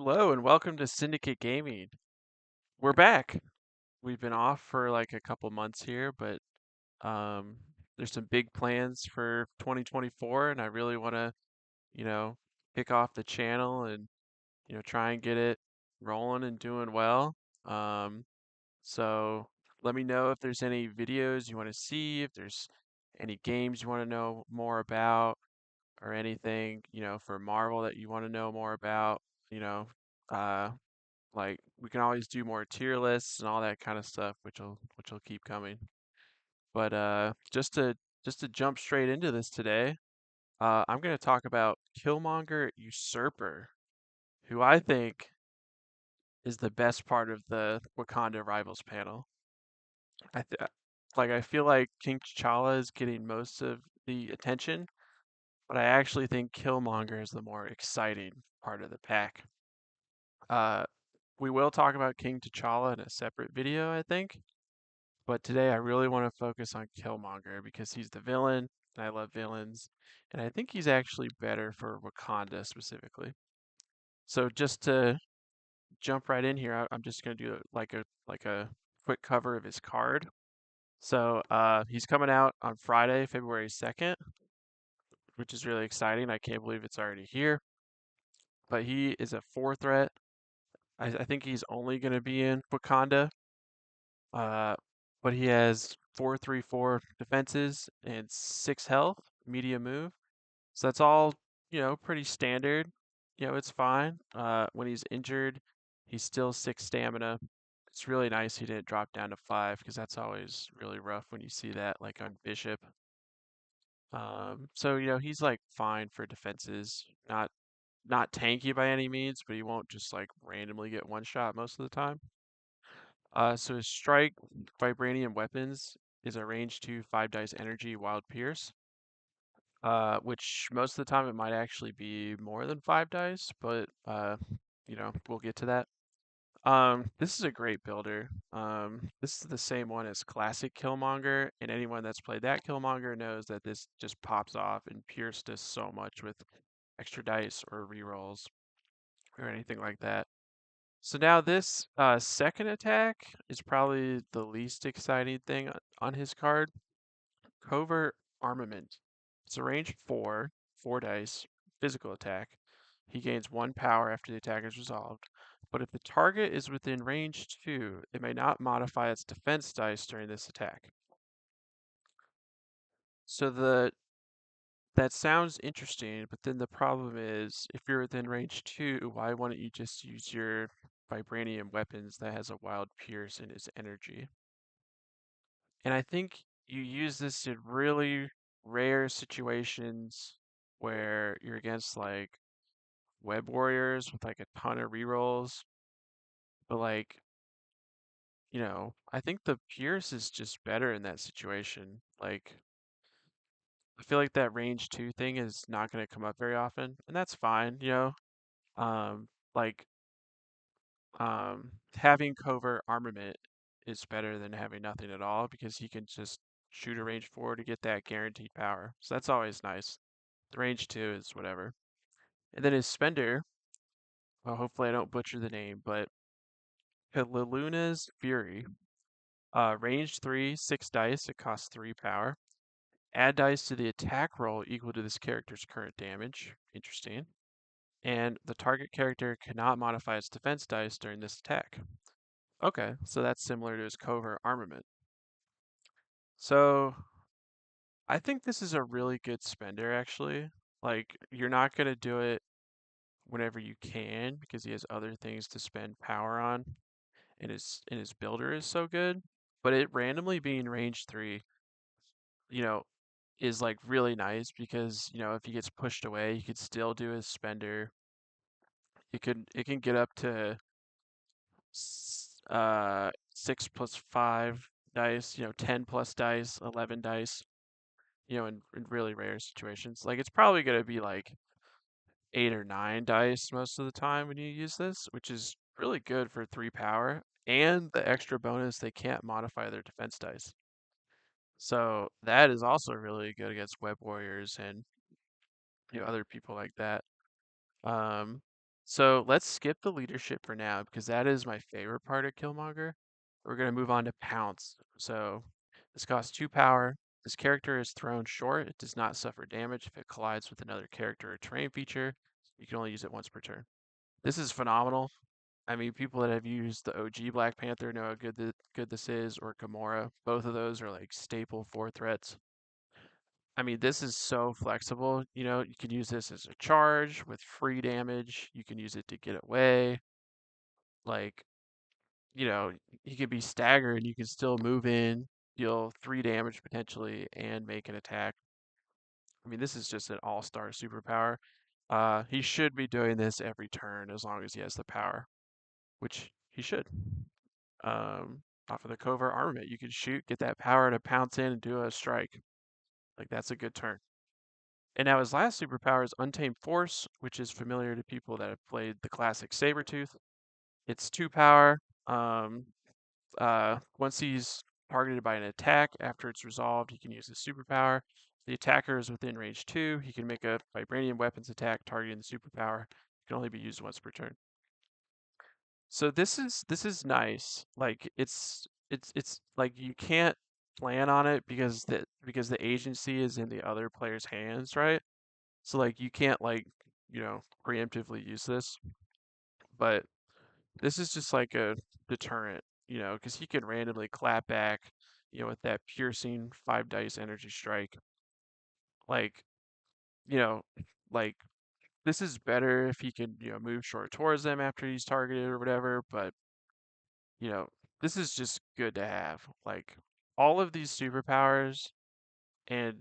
Hello and welcome to Syndicate Gaming. We're back. We've been off for like a couple months here, but um, there's some big plans for 2024, and I really want to, you know, kick off the channel and try and get it rolling and doing well. Um, so let me know if there's any videos you want to see, if there's any games you want to know more about, or anything, for Marvel that you want to know more about. You know, uh, like we can always do more tier lists and all that kind of stuff, which will keep coming. But just to jump straight into this today, I'm going to talk about Killmonger Usurper, who I think is the best part of the Wakanda Rivals panel. I th I feel like King T'Challa is getting most of the attention, but I actually think Killmonger is the more exciting part of the pack. Uh, we will talk about King T'Challa in a separate video, I think. But today I really want to focus on Killmonger because he's the villain, and I love villains, and I think he's actually better for Wakanda specifically. So just to jump right in here, I'm just going to do like a quick cover of his card. So he's coming out on Friday, February 2nd, which is really exciting. I can't believe it's already here. But he is a 4 threat. I think he's only going to be in Wakanda. Uh, but he has 4-3-4 defenses and 6 health, medium move. So that's all, pretty standard. It's fine. When he's injured, he's still 6 stamina. It's really nice he didn't drop down to 5 because that's always really rough when you see that, like on Bishop. So he's like fine for defenses. Not tanky by any means, but he won't just like randomly get one shot most of the time. So his strike, vibranium weapons is a range 2 5 dice energy wild pierce. Which most of the time it might actually be more than 5 dice, but we'll get to that. This is a great builder. This is the same one as classic Killmonger, and anyone that's played that Killmonger knows that this just pops off and Pierce does so much with extra dice or rerolls or anything like that. So now this second attack is probably the least exciting thing on his card. Covert Armament. It's a range 4, 4 dice, physical attack. He gains 1 power after the attack is resolved. But if the target is within range 2, it may not modify its defense dice during this attack. So that sounds interesting, but then the problem is if you're within range 2, why wouldn't you just use your vibranium weapons that has a wild pierce in its energy? And I think you use this in really rare situations where you're against like web warriors with like a ton of rerolls. But like, I think the Pierce is just better in that situation. Like, I feel like that range 2 thing is not going to come up very often, and that's fine. Um, like, having covert armament is better than having nothing at all because he can just shoot a range 4 to get that guaranteed power. So that's always nice. The range 2 is whatever. And then his spender, well, hopefully I don't butcher the name, but Liluna's Fury. Range 3, 6 dice, it costs 3 power. Add dice to the attack roll equal to this character's current damage. Interesting. And the target character cannot modify its defense dice during this attack. Okay, so that's similar to his covert armament. So I think this is a really good spender, actually. Like, you're not going to do it whenever you can because he has other things to spend power on, and his builder is so good. But it randomly being range 3, you know, is like really nice because, if he gets pushed away, he could still do his spender. It can get up to 6 plus 5 dice, 10 plus dice, 11 dice, in really rare situations. Like it's probably gonna be like 8 or 9 dice most of the time when you use this, which is really good for 3 power. And the extra bonus, they can't modify their defense dice. So that is also really good against web warriors and other people like that. Um, So let's skip the leadership for now because that is my favorite part of Killmonger. We're going to move on to Pounce. So this costs 2 power. This character is thrown short. It does not suffer damage if it collides with another character or terrain feature. You can only use it once per turn. This is phenomenal. I mean, people that have used the OG Black Panther know how good this is, or Gamora. Both of those are like staple 4 threats. I mean, this is so flexible. You know, you can use this as a charge with free damage. You can use it to get away. Like, you know, he could be staggered. You can still move in, deal 3 damage potentially, and make an attack. I mean, this is just an all-star superpower. He should be doing this every turn as long as he has the power, which he should. Off of the covert armament, you can shoot, get that power to pounce in and do a strike. Like, that's a good turn. And now his last superpower is Untamed Force, which is familiar to people that have played the classic Sabretooth. It's 2 power. Um, Once he's targeted by an attack, after it's resolved, he can use his superpower. The attacker is within range 2. He can make a vibranium weapons attack targeting the superpower. It can only be used once per turn. So this is nice. Like it's like you can't plan on it because the agency is in the other player's hands, right? So like you can't like, preemptively use this, but this is just like a deterrent, because he can randomly clap back, with that piercing 5 dice energy strike. Like, you know, like this is better if he can, move short towards them after he's targeted or whatever, but you know, this is just good to have. Like all of these superpowers and,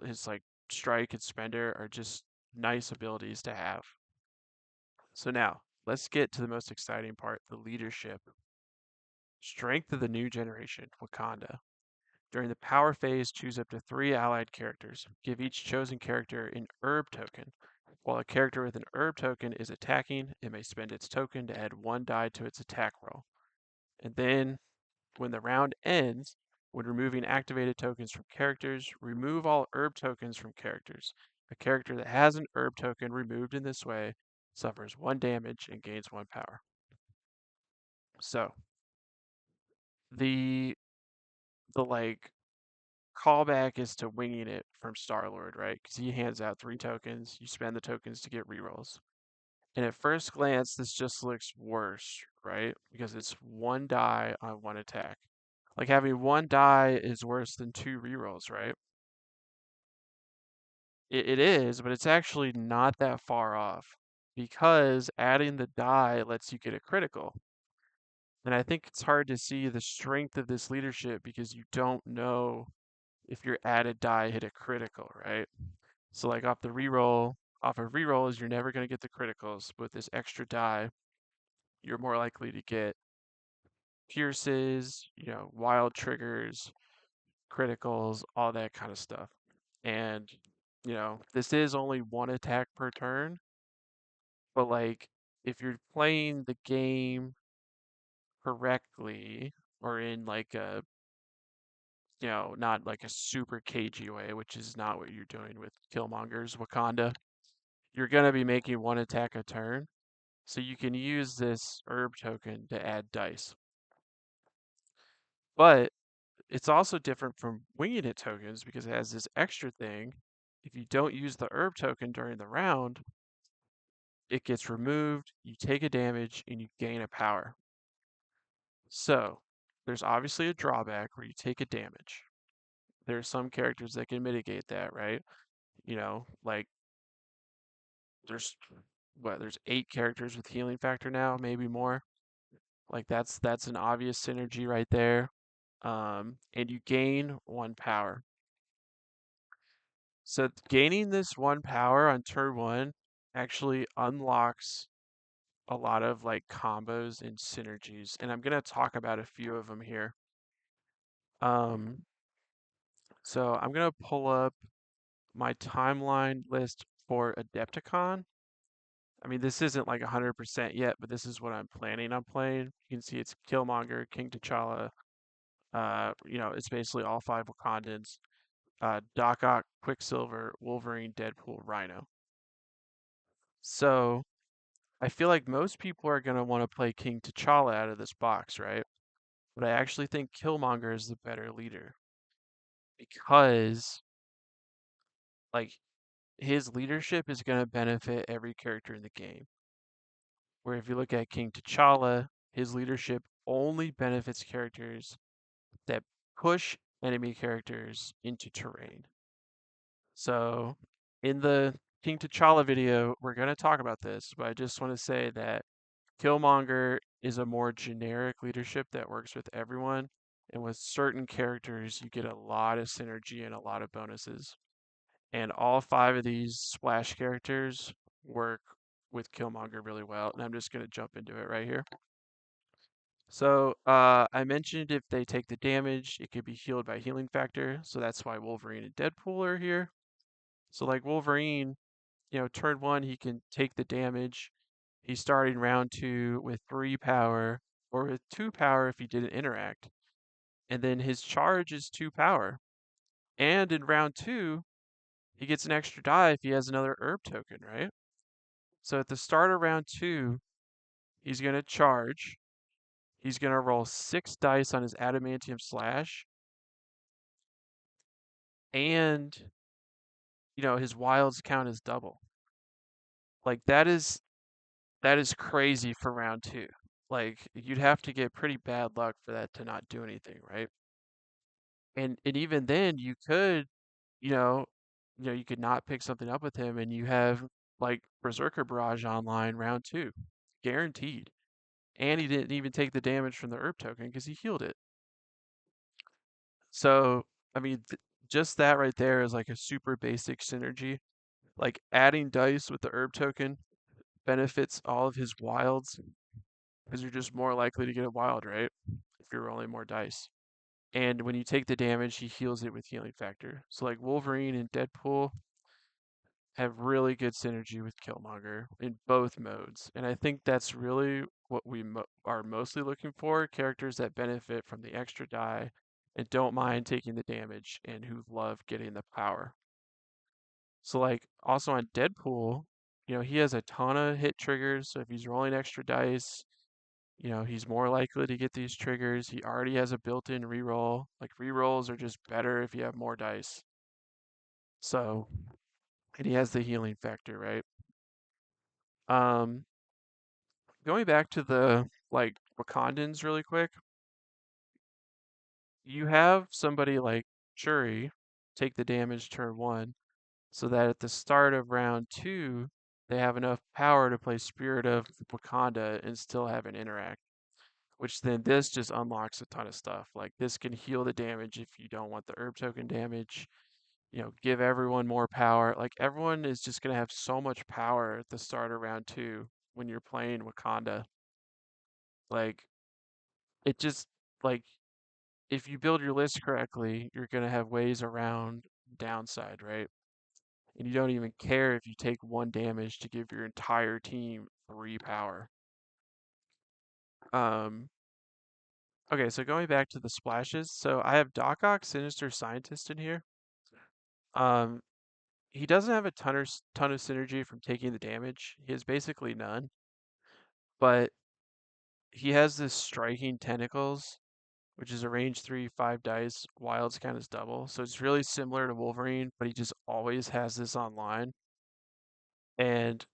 his like strike and spender are just nice abilities to have. So now, let's get to the most exciting part, the leadership. Strength of the new generation, Wakanda. During the power phase, choose up to 3 allied characters. Give each chosen character an herb token. While a character with an herb token is attacking, it may spend its token to add 1 die to its attack roll. And then, when the round ends, when removing activated tokens from characters, remove all herb tokens from characters. A character that has an herb token removed in this way suffers 1 damage and gains 1 power. So, the the like callback is to winging it from Star-Lord, right? Because he hands out 3 tokens. You spend the tokens to get rerolls. And at first glance, this just looks worse, right? Because it's 1 die on 1 attack. Like having 1 die is worse than 2 rerolls, right? It is, but it's actually not that far off because adding the die lets you get a critical. And I think it's hard to see the strength of this leadership because you don't know if your added die hit a critical, right? So like off of rerolls, you're never going to get the criticals. With this extra die, you're more likely to get pierces, wild triggers, criticals, all that kind of stuff. And, this is only 1 attack per turn, but like if you're playing the game correctly or in like a, not like a super cagey way, which is not what you're doing with Killmonger's Wakanda, you're going to be making 1 attack a turn. So you can use this herb token to add dice. But it's also different from winging it tokens because it has this extra thing. If you don't use the herb token during the round, it gets removed, you take a damage, and you gain a power. So there's obviously a drawback where you take a damage. There are some characters that can mitigate that, right? Like there's 8 characters with healing factor now, maybe more. Like that's an obvious synergy right there. And you gain 1 power. So gaining this 1 power on turn 1 actually unlocks a lot of like combos and synergies, and I'm gonna talk about a few of them here. Um, so I'm gonna pull up my timeline list for Adepticon. I mean, this isn't like 100% yet, but this is what I'm planning on playing. You can see it's Killmonger, King T'Challa. It's basically all 5 Wakandans. Doc Ock, Quicksilver, Wolverine, Deadpool, Rhino. So I feel like most people are gonna want to play King T'Challa out of this box, right? But I actually think Killmonger is the better leader because like his leadership is gonna benefit every character in the game. Where if you look at King T'Challa, his leadership only benefits characters that push enemy characters into terrain. So in the King T'Challa video, we're going to talk about this, but I just want to say that Killmonger is a more generic leadership that works with everyone. And with certain characters, you get a lot of synergy and a lot of bonuses. And all five of these splash characters work with Killmonger really well. And I'm just going to jump into it right here. So I mentioned if they take the damage, it could be healed by healing factor. So that's why Wolverine and Deadpool are here. So like Wolverine, turn one, he can take the damage. He's starting round two with 3 power or with 2 power if he didn't interact. And then his charge is 2 power. And in round two, he gets an extra die if he has another herb token, right? So at the start of round two, he's going to charge. He's going to roll 6 dice on his adamantium slash. And, his wilds count as double. Like that is crazy for round two. Like you'd have to get pretty bad luck for that to not do anything, right? And even then you know, you could not pick something up with him and you have like Berserker Barrage online round two. Guaranteed. And he didn't even take the damage from the herb token because he healed it. So, I mean, just that right there is like a super basic synergy. Like adding dice with the herb token benefits all of his wilds because you're just more likely to get a wild, right? If you're rolling more dice. And when you take the damage, he heals it with healing factor. So like Wolverine and Deadpool have really good synergy with Killmonger in both modes. And I think that's really what we are mostly looking for, characters that benefit from the extra die and don't mind taking the damage and who love getting the power. So like also on Deadpool, he has a ton of hit triggers, so if he's rolling extra dice, he's more likely to get these triggers. He already has a built-in reroll. Like rerolls are just better if you have more dice. So, and he has the healing factor, right? Um, Going back to the like Wakandans really quick, you have somebody like Shuri take the damage turn one, so that at the start of round two, they have enough power to play Spirit of Wakanda and still have an interact. Which then this just unlocks a ton of stuff. Like this can heal the damage if you don't want the herb token damage. Give everyone more power. Like everyone is just gonna have so much power at the start of round two when you're playing Wakanda. Like it just like if you build your list correctly, you're gonna have ways around downside, right? And you don't even care if you take 1 damage to give your entire team 3 power. Um, Okay, so going back to the splashes, so I have Doc Ock, Sinister Scientist in here. Um, he doesn't have a ton of synergy from taking the damage. He has basically none, but he has this striking tentacles, which is a range 3/5 dice. Wilds count as double, so it's really similar to Wolverine, but he just always has this online. And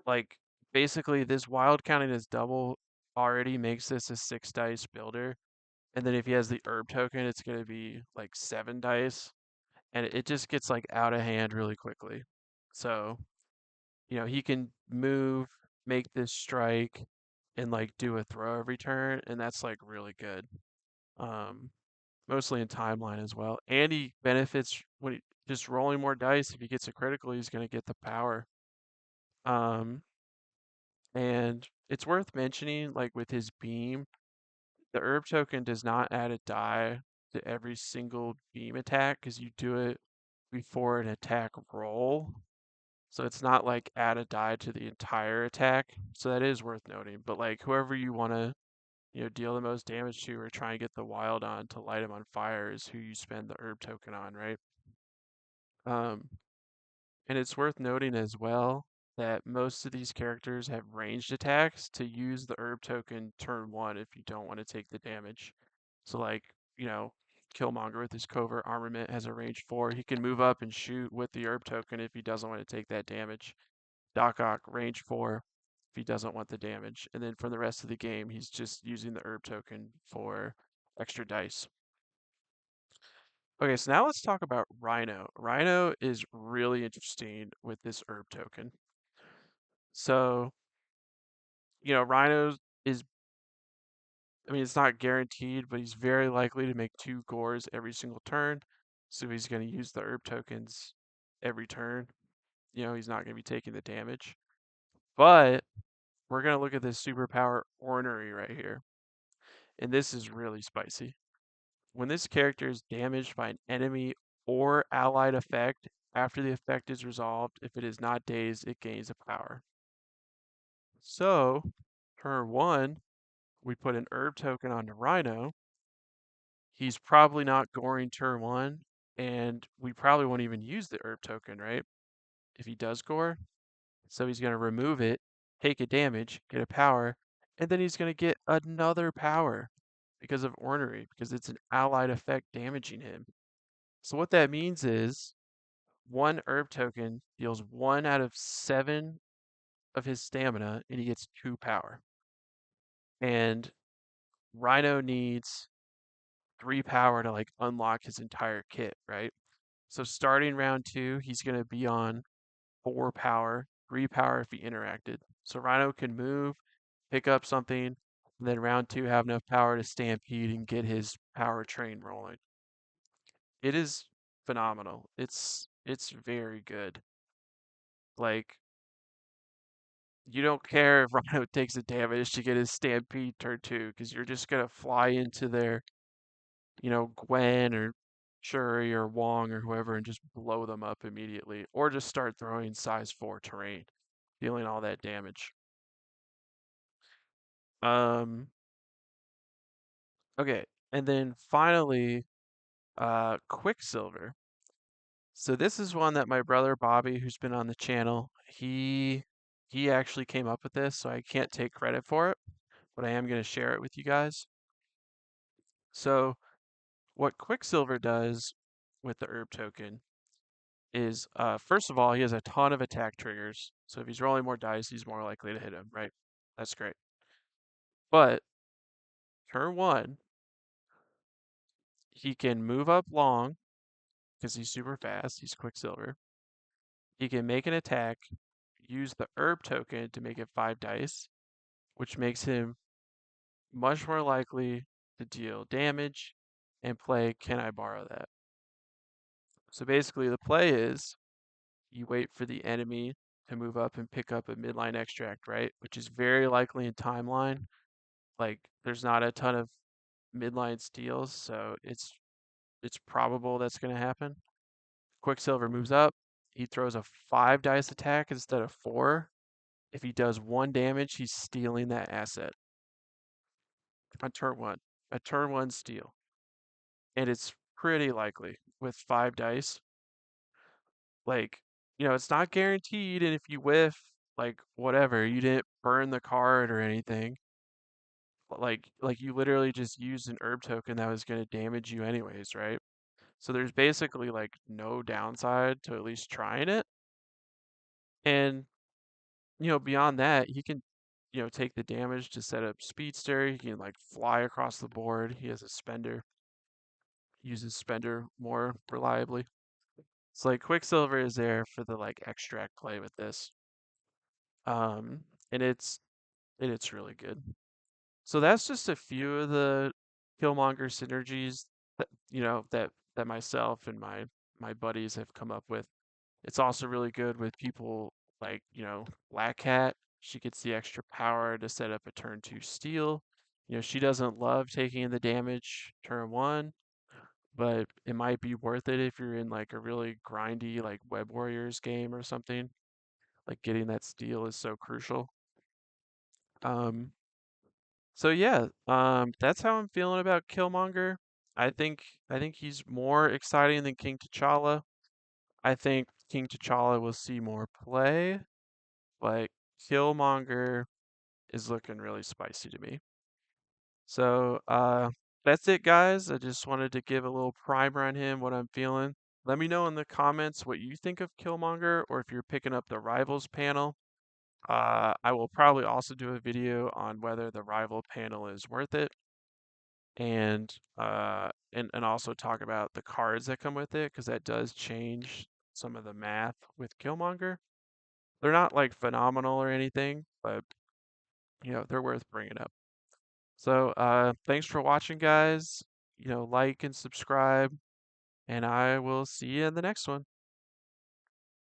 like basically, this wild counting as double already makes this a 6 dice builder. And then if he has the herb token, it's going to be like 7 dice. And it just gets like out of hand really quickly. So, he can move, make this strike, and like do a throw every turn, and that's like really good. Um, Mostly in timeline as well. And he benefits when just rolling more dice. If he gets a critical, he's going to get the power. Um, and it's worth mentioning, like with his beam, the herb token does not add a die to every single beam attack because you do it before an attack roll. So it's not like add a die to the entire attack. So that is worth noting. But like whoever you want to, deal the most damage to or try and get the wild on to light him on fire is who you spend the herb token on, right? Um, and it's worth noting as well. that most of these characters have ranged attacks to use the herb token turn one if you don't want to take the damage. So like, you know, Killmonger with his covert armament has a range 4. He can move up and shoot with the herb token if he doesn't want to take that damage. Doc Ock, range 4 if he doesn't want the damage. And then for the rest of the game, he's just using the herb token for extra dice. Okay, so now let's talk about Rhino. Rhino is really interesting with this herb token. So, Rhino is, I mean, it's not guaranteed, but he's very likely to make 2 gores every single turn. So he's going to use the herb tokens every turn. He's not going to be taking the damage. But we're going to look at this superpower ornery right here. And this is really spicy. When this character is damaged by an enemy or allied effect, after the effect is resolved, if it is not dazed, it gains a power. So, turn 1, we put an herb token onto Rhino. He's probably not goring turn 1, and we probably won't even use the herb token, right? If he does gore. So he's going to remove it, take a damage, get a power, and then he's going to get another power because of ornery, because it's an allied effect damaging him. So what that means is one herb token deals 1 out of 7 of his stamina, and he gets 2 power. And Rhino needs 3 power to like unlock his entire kit, right? So starting round 2, he's going to be on 4 power, 3 power if he interacted. So Rhino can move, pick up something, and then round 2 have enough power to stampede and get his power train rolling. It is phenomenal. It's very good. Like, you don't care if Rhino takes a damage to get his stampede turn 2, because you're just gonna fly into their, Gwen or Shuri or Wong or whoever and just blow them up immediately. Or just start throwing size 4 terrain, dealing all that damage. Um, okay. And then finally, Quicksilver. So this is one that my brother Bobby, who's been on the channel, he actually came up with this, so I can't take credit for it, but I am going to share it with you guys. So what Quicksilver does with the herb token is, first of all, he has a ton of attack triggers. So if he's rolling more dice, he's more likely to hit him, right? That's great. But turn 1, he can move up long because he's super fast. He's Quicksilver. He can make an attack, use the herb token to make it 5 dice, which makes him much more likely to deal damage and play Can I Borrow That? So basically, the play is you wait for the enemy to move up and pick up a midline extract, right? Which is very likely in timeline. Like, there's not a ton of midline steals, so it's probable that's going to happen. Quicksilver moves up. He throws a 5 dice attack instead of 4. If he does 1 damage, he's stealing that asset on turn 1. A turn 1 steal. And it's pretty likely with 5 dice. Like, it's not guaranteed, and if you whiff, like whatever, you didn't burn the card or anything. But like you literally just used an herb token that was going to damage you anyways, right? So there's basically like no downside to at least trying it. And beyond that, he can take the damage to set up speedster. He can like fly across the board. He has a spender. Uses spender more reliably. So like Quicksilver is there for the like extract play with this. And it's really good. So that's just a few of the Killmonger synergies that that myself and my buddies have come up with. It's also really good with people like, Black Cat. She gets the extra power to set up a turn 2 steal. She doesn't love taking the damage turn 1, but it might be worth it if you're in like a really grindy like Web Warriors game or something. Like getting that steal is so crucial. Um, so yeah, that's how I'm feeling about Killmonger. I think he's more exciting than King T'Challa. I think King T'Challa will see more play, but Killmonger is looking really spicy to me. So, that's it, guys. I just wanted to give a little primer on him, what I'm feeling. Let me know in the comments what you think of Killmonger, or if you're picking up the Rivals panel. I will probably also do a video on whether the Rival panel is worth it, and also talk about the cards that come with it, because that does change some of the math with Killmonger. They're not like phenomenal or anything, but they're worth bringing up. So, thanks for watching, guys. Like and subscribe, and I will see you in the next one.